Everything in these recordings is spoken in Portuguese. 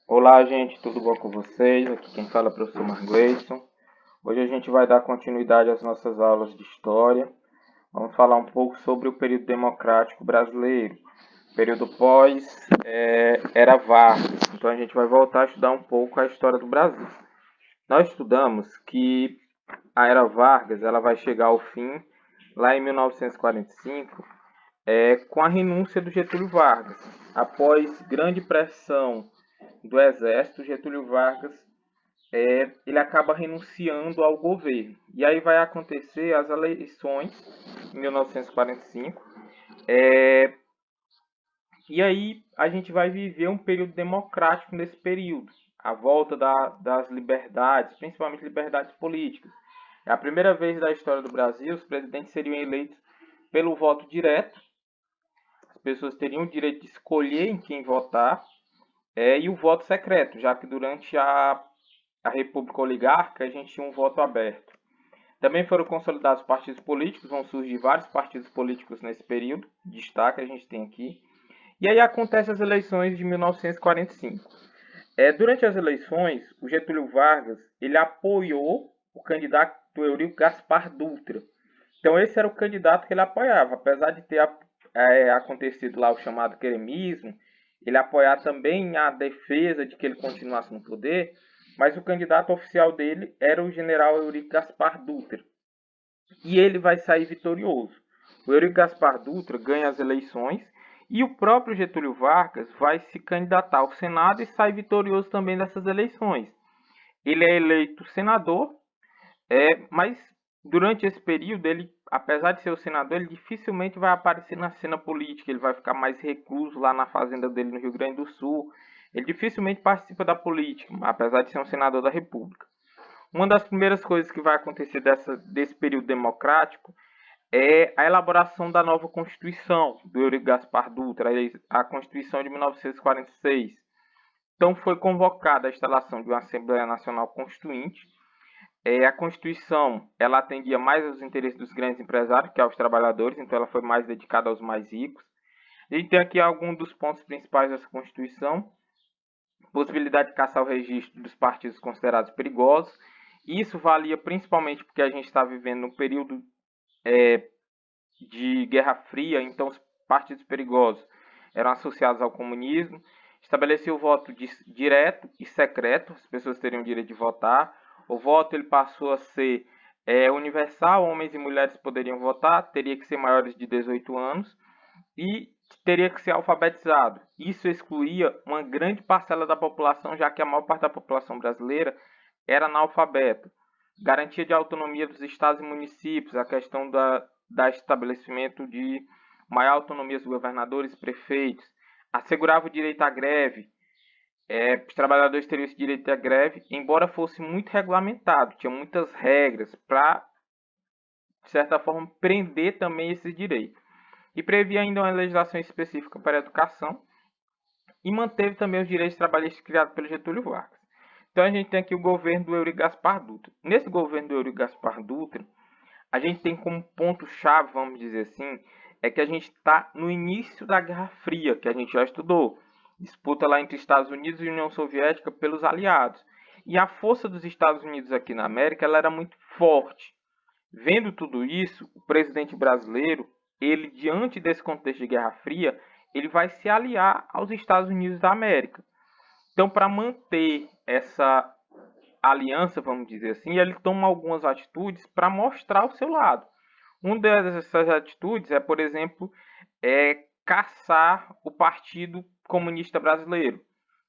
Olá, gente, tudo bom com vocês? Aqui quem fala é o professor Margleison. Hoje a gente vai dar continuidade às nossas aulas de História. Vamos falar um pouco sobre o período democrático brasileiro, período pós-Era Vargas. Então a gente vai voltar a estudar um pouco a história do Brasil. Nós estudamos que a Era Vargas ela vai chegar ao fim lá em 1945, com a renúncia do Getúlio Vargas. Após grande pressão do Exército, Getúlio Vargas ele acaba renunciando ao governo. E aí vai acontecer as eleições em 1945. E aí a gente vai viver um período democrático nesse período. A volta das liberdades, principalmente liberdades políticas. É a primeira vez da história do Brasil, os presidentes seriam eleitos pelo voto direto. As pessoas teriam o direito de escolher em quem votar. E o voto secreto, já que durante a República Oligárquica a gente tinha um voto aberto. Também foram consolidados partidos políticos, vão surgir vários partidos políticos nesse período, destaque a gente tem aqui. E aí acontecem as eleições de 1945. Durante as eleições, o Getúlio Vargas ele apoiou o candidato Eurico Gaspar Dutra. Então esse era o candidato que ele apoiava, apesar de ter acontecido lá o chamado queremismo, ele apoiar também a defesa de que ele continuasse no poder, mas o candidato oficial dele era o general Eurico Gaspar Dutra. E ele vai sair vitorioso. O Eurico Gaspar Dutra ganha as eleições e o próprio Getúlio Vargas vai se candidatar ao Senado e sai vitorioso também dessas eleições. Ele é eleito senador, mas durante esse período, ele, apesar de ser o senador, ele dificilmente vai aparecer na cena política, ele vai ficar mais recluso lá na fazenda dele no Rio Grande do Sul. Ele dificilmente participa da política, apesar de ser um senador da República. Uma das primeiras coisas que vai acontecer desse período democrático é a elaboração da nova Constituição do Eurico Gaspar Dutra, a Constituição de 1946. Então foi convocada a instalação de uma Assembleia Nacional Constituinte. A Constituição ela atendia mais aos interesses dos grandes empresários que aos trabalhadores, então ela foi mais dedicada aos mais ricos. A gente tem aqui alguns dos pontos principais dessa Constituição: possibilidade de caçar o registro dos partidos considerados perigosos. Isso valia principalmente porque a gente está vivendo um período de Guerra Fria, então os partidos perigosos eram associados ao comunismo. Estabeleceu o voto direto e secreto, as pessoas teriam o direito de votar. O voto ele passou a ser universal, homens e mulheres poderiam votar, teria que ser maiores de 18 anos e teria que ser alfabetizado. Isso excluía uma grande parcela da população, já que a maior parte da população brasileira era analfabeta. Garantia de autonomia dos estados e municípios, a questão da estabelecimento de maior autonomia dos governadores e prefeitos, assegurava o direito à greve. Os trabalhadores teriam esse direito à greve, embora fosse muito regulamentado, tinha muitas regras para, de certa forma, prender também esses direitos. E previa ainda uma legislação específica para a educação e manteve também os direitos trabalhistas criados pelo Getúlio Vargas. Então a gente tem aqui o governo do Eurico Gaspar Dutra. Nesse governo do Eurico Gaspar Dutra, a gente tem como ponto-chave, vamos dizer assim, é que a gente está no início da Guerra Fria, que a gente já estudou. Disputa lá entre Estados Unidos e União Soviética pelos aliados. E a força dos Estados Unidos aqui na América ela era muito forte. Vendo tudo isso, o presidente brasileiro, ele diante desse contexto de Guerra Fria, ele vai se aliar aos Estados Unidos da América. Então, para manter essa aliança, vamos dizer assim, ele toma algumas atitudes para mostrar o seu lado. Uma dessas atitudes é, por exemplo, caçar o Partido Comunista Brasileiro.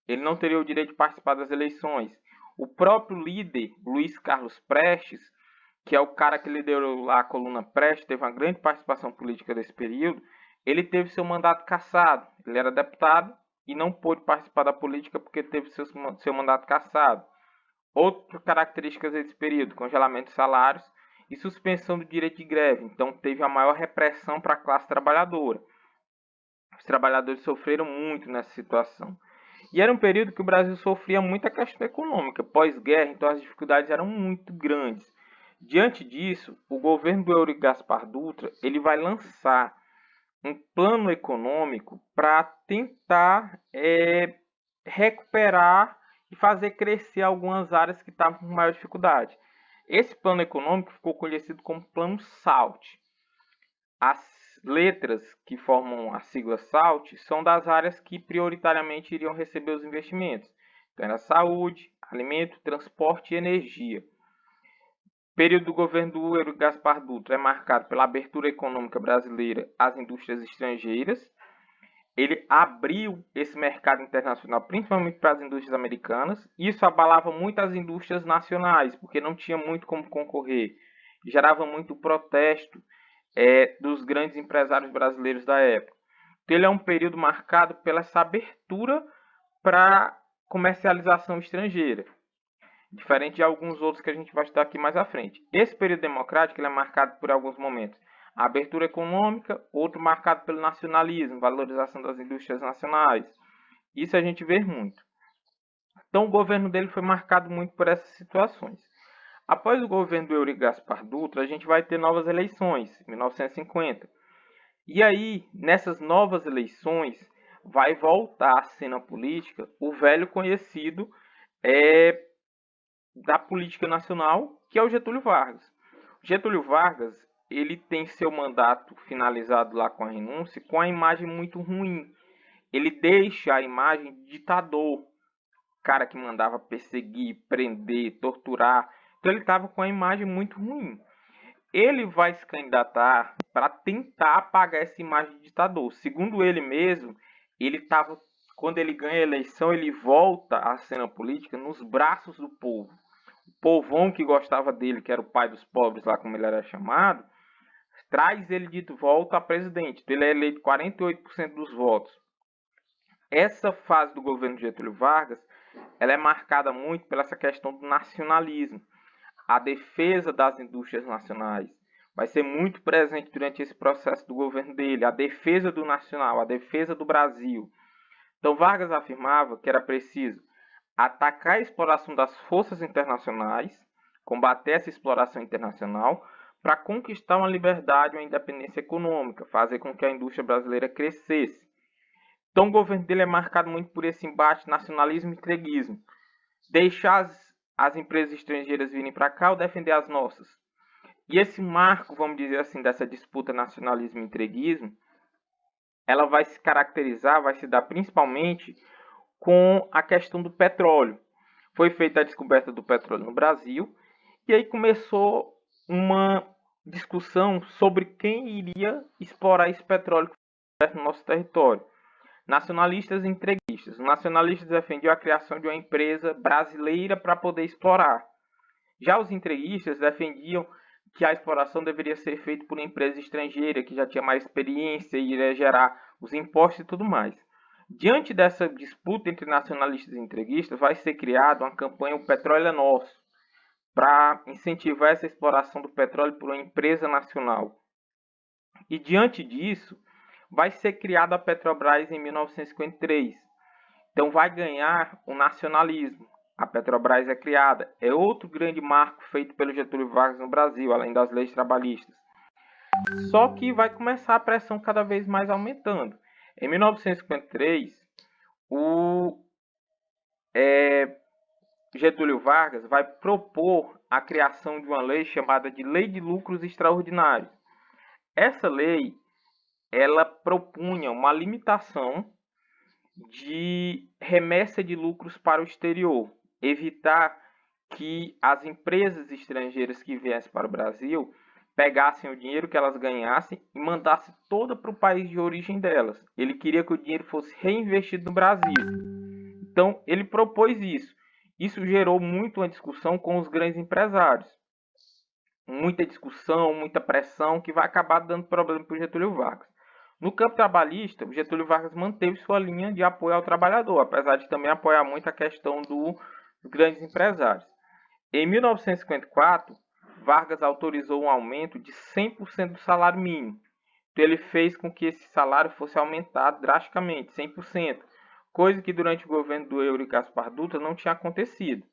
Ele não teria o direito de participar das eleições. O próprio líder, Luiz Carlos Prestes, que é o cara que liderou lá a coluna Prestes, teve uma grande participação política nesse período, ele teve seu mandato cassado. Ele era deputado e não pôde participar da política porque teve seu mandato cassado. Outras características desse período: congelamento de salários e suspensão do direito de greve. Então teve a maior repressão para a classe trabalhadora. Os trabalhadores sofreram muito nessa situação. E era um período que o Brasil sofria muita questão econômica. Pós-guerra, então as dificuldades eram muito grandes. Diante disso, o governo do Eurico Gaspar Dutra ele vai lançar um plano econômico para tentar recuperar e fazer crescer algumas áreas que estavam com maior dificuldade. Esse plano econômico ficou conhecido como Plano SALT. As letras que formam a sigla SALT são das áreas que prioritariamente iriam receber os investimentos. Então, era saúde, alimento, transporte e energia. O período do governo do Eurico Gaspar Dutra é marcado pela abertura econômica brasileira às indústrias estrangeiras. Ele abriu esse mercado internacional, principalmente para as indústrias americanas. Isso abalava muito as indústrias nacionais, porque não tinha muito como concorrer. Gerava muito protesto dos grandes empresários brasileiros da época. Então, ele é um período marcado pela essa abertura para comercialização estrangeira, diferente de alguns outros que a gente vai estudar aqui mais à frente. Esse período democrático ele é marcado por alguns momentos. A abertura econômica, outro marcado pelo nacionalismo, valorização das indústrias nacionais. Isso a gente vê muito. Então, o governo dele foi marcado muito por essas situações. Após o governo do Eurico Gaspar Dutra, a gente vai ter novas eleições, em 1950. E aí, nessas novas eleições, vai voltar à cena política o velho conhecido da política nacional, que é o Getúlio Vargas. O Getúlio Vargas, ele tem seu mandato finalizado lá com a renúncia, com a imagem muito ruim. Ele deixa a imagem de ditador, cara que mandava perseguir, prender, torturar. Então ele estava com a imagem muito ruim. Ele vai se candidatar para tentar apagar essa imagem de ditador. Segundo ele mesmo, ele estava, quando ele ganha a eleição, ele volta à cena política nos braços do povo. O povão que gostava dele, que era o pai dos pobres, lá como ele era chamado, traz ele de volta a presidente. Ele é eleito 48% dos votos. Essa fase do governo de Getúlio Vargas, ela é marcada muito pela essa questão do nacionalismo. A defesa das indústrias nacionais vai ser muito presente durante esse processo do governo dele. A defesa do nacional, a defesa do Brasil. Então Vargas afirmava que era preciso atacar a exploração das forças internacionais, combater essa exploração internacional, para conquistar uma liberdade e uma independência econômica, fazer com que a indústria brasileira crescesse. Então o governo dele é marcado muito por esse embate nacionalismo e entreguismo. Deixar as empresas estrangeiras virem para cá ou defender as nossas. E esse marco, vamos dizer assim, dessa disputa nacionalismo e entreguismo, ela vai se caracterizar, vai se dar principalmente com a questão do petróleo. Foi feita a descoberta do petróleo no Brasil e aí começou uma discussão sobre quem iria explorar esse petróleo no nosso território. Nacionalistas e entreguistas. Os nacionalistas defendiam a criação de uma empresa brasileira para poder explorar. Já os entreguistas defendiam que a exploração deveria ser feita por uma empresa estrangeira que já tinha mais experiência e iria gerar os impostos e tudo mais. Diante dessa disputa entre nacionalistas e entreguistas, vai ser criada uma campanha O Petróleo é Nosso, para incentivar essa exploração do petróleo por uma empresa nacional. E diante disso, vai ser criada a Petrobras em 1953. Então vai ganhar o nacionalismo. A Petrobras é criada. É outro grande marco feito pelo Getúlio Vargas no Brasil, além das leis trabalhistas. Só que vai começar a pressão cada vez mais aumentando. Em 1953, o Getúlio Vargas vai propor a criação de uma lei chamada de Lei de Lucros Extraordinários. Essa lei, ela propunha uma limitação de remessa de lucros para o exterior, evitar que as empresas estrangeiras que viessem para o Brasil pegassem o dinheiro que elas ganhassem e mandassem todo para o país de origem delas. Ele queria que o dinheiro fosse reinvestido no Brasil. Então, ele propôs isso. Isso gerou muito uma discussão com os grandes empresários. Muita discussão, muita pressão, que vai acabar dando problema para o Getúlio Vargas. No campo trabalhista, o Getúlio Vargas manteve sua linha de apoio ao trabalhador, apesar de também apoiar muito a questão dos grandes empresários. Em 1954, Vargas autorizou um aumento de 100% do salário mínimo. Então, ele fez com que esse salário fosse aumentado drasticamente, 100%, coisa que durante o governo do Eurico Gaspar Dutra não tinha acontecido.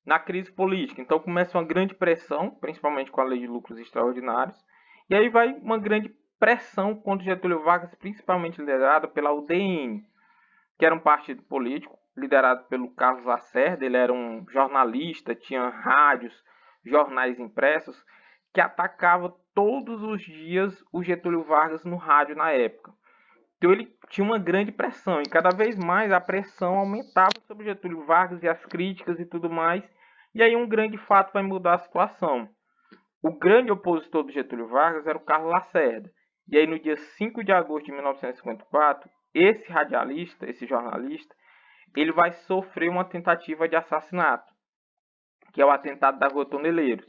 Na crise política, então começa uma grande pressão, principalmente com a lei de lucros extraordinários, e aí vai uma grande pressão contra Getúlio Vargas, principalmente liderada pela UDN, que era um partido político liderado pelo Carlos Lacerda. Ele era um jornalista, tinha rádios, jornais impressos, que atacava todos os dias o Getúlio Vargas no rádio na época. Então ele tinha uma grande pressão e cada vez mais a pressão aumentava sobre Getúlio Vargas e as críticas e tudo mais. E aí um grande fato vai mudar a situação. O grande opositor do Getúlio Vargas era o Carlos Lacerda. E aí no dia 5 de agosto de 1954, esse radialista, esse jornalista, ele vai sofrer uma tentativa de assassinato, que é o atentado da Rua Toneleiros.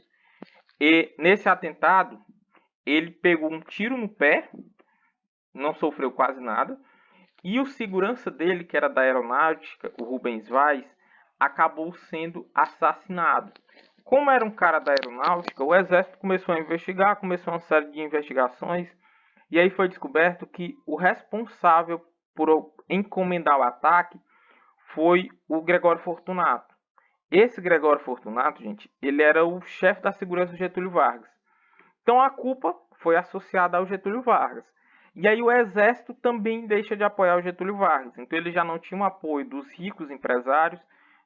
E nesse atentado, ele pegou um tiro no pé, não sofreu quase nada, e o segurança dele, que era da aeronáutica, o Rubens Vaz, acabou sendo assassinado. Como era um cara da aeronáutica, o exército começou a investigar, começou uma série de investigações, e aí foi descoberto que o responsável por encomendar o ataque foi o Gregório Fortunato. Esse Gregório Fortunato, gente, ele era o chefe da segurança do Getúlio Vargas. Então a culpa foi associada ao Getúlio Vargas. E aí o exército também deixa de apoiar o Getúlio Vargas. Então ele já não tinha um apoio dos ricos empresários,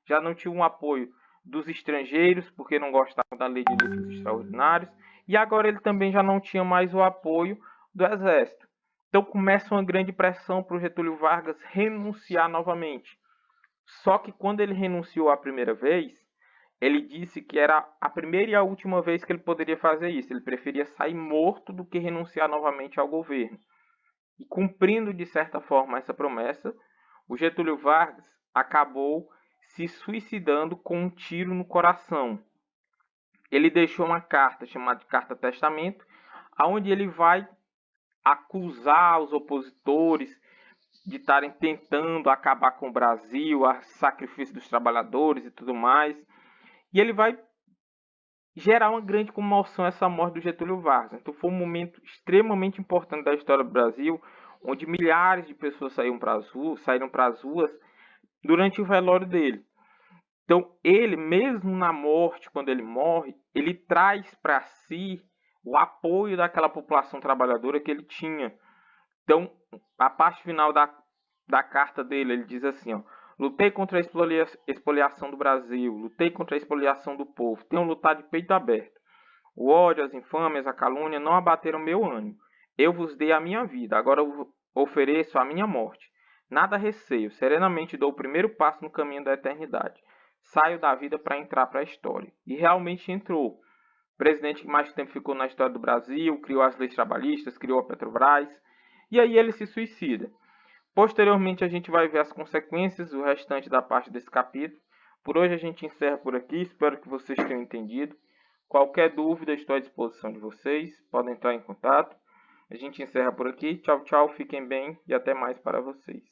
já não tinha um apoio dos estrangeiros, porque não gostavam da lei de lícitos extraordinários, e agora ele também já não tinha mais o apoio do exército. Então começa uma grande pressão para o Getúlio Vargas renunciar novamente. Só que quando ele renunciou a primeira vez, ele disse que era a primeira e a última vez que ele poderia fazer isso. Ele preferia sair morto do que renunciar novamente ao governo. E cumprindo de certa forma essa promessa, o Getúlio Vargas acabou se suicidando com um tiro no coração. Ele deixou uma carta chamada de Carta Testamento, onde ele vai acusar os opositores de estarem tentando acabar com o Brasil, a sacrifício dos trabalhadores e tudo mais. E ele vai gerar uma grande comoção essa morte do Getúlio Vargas. Então foi um momento extremamente importante da história do Brasil, onde milhares de pessoas saíram para as ruas durante o velório dele. Então ele, mesmo na morte, quando ele morre, ele traz para si o apoio daquela população trabalhadora que ele tinha. Então, a parte final da carta dele, ele diz assim, ó: lutei contra a expoliação do Brasil, lutei contra a expoliação do povo, tenho lutado de peito aberto. O ódio, as infâmias, a calúnia não abateram meu ânimo. Eu vos dei a minha vida, agora ofereço a minha morte. Nada receio, serenamente dou o primeiro passo no caminho da eternidade. Saio da vida para entrar para a história. E realmente entrou. O presidente que mais tempo ficou na história do Brasil, criou as leis trabalhistas, criou a Petrobras, e aí ele se suicida. Posteriormente a gente vai ver as consequências, o restante da parte desse capítulo. Por hoje a gente encerra por aqui, espero que vocês tenham entendido. Qualquer dúvida, estou à disposição de vocês, podem entrar em contato. A gente encerra por aqui, tchau, tchau, fiquem bem e até mais para vocês.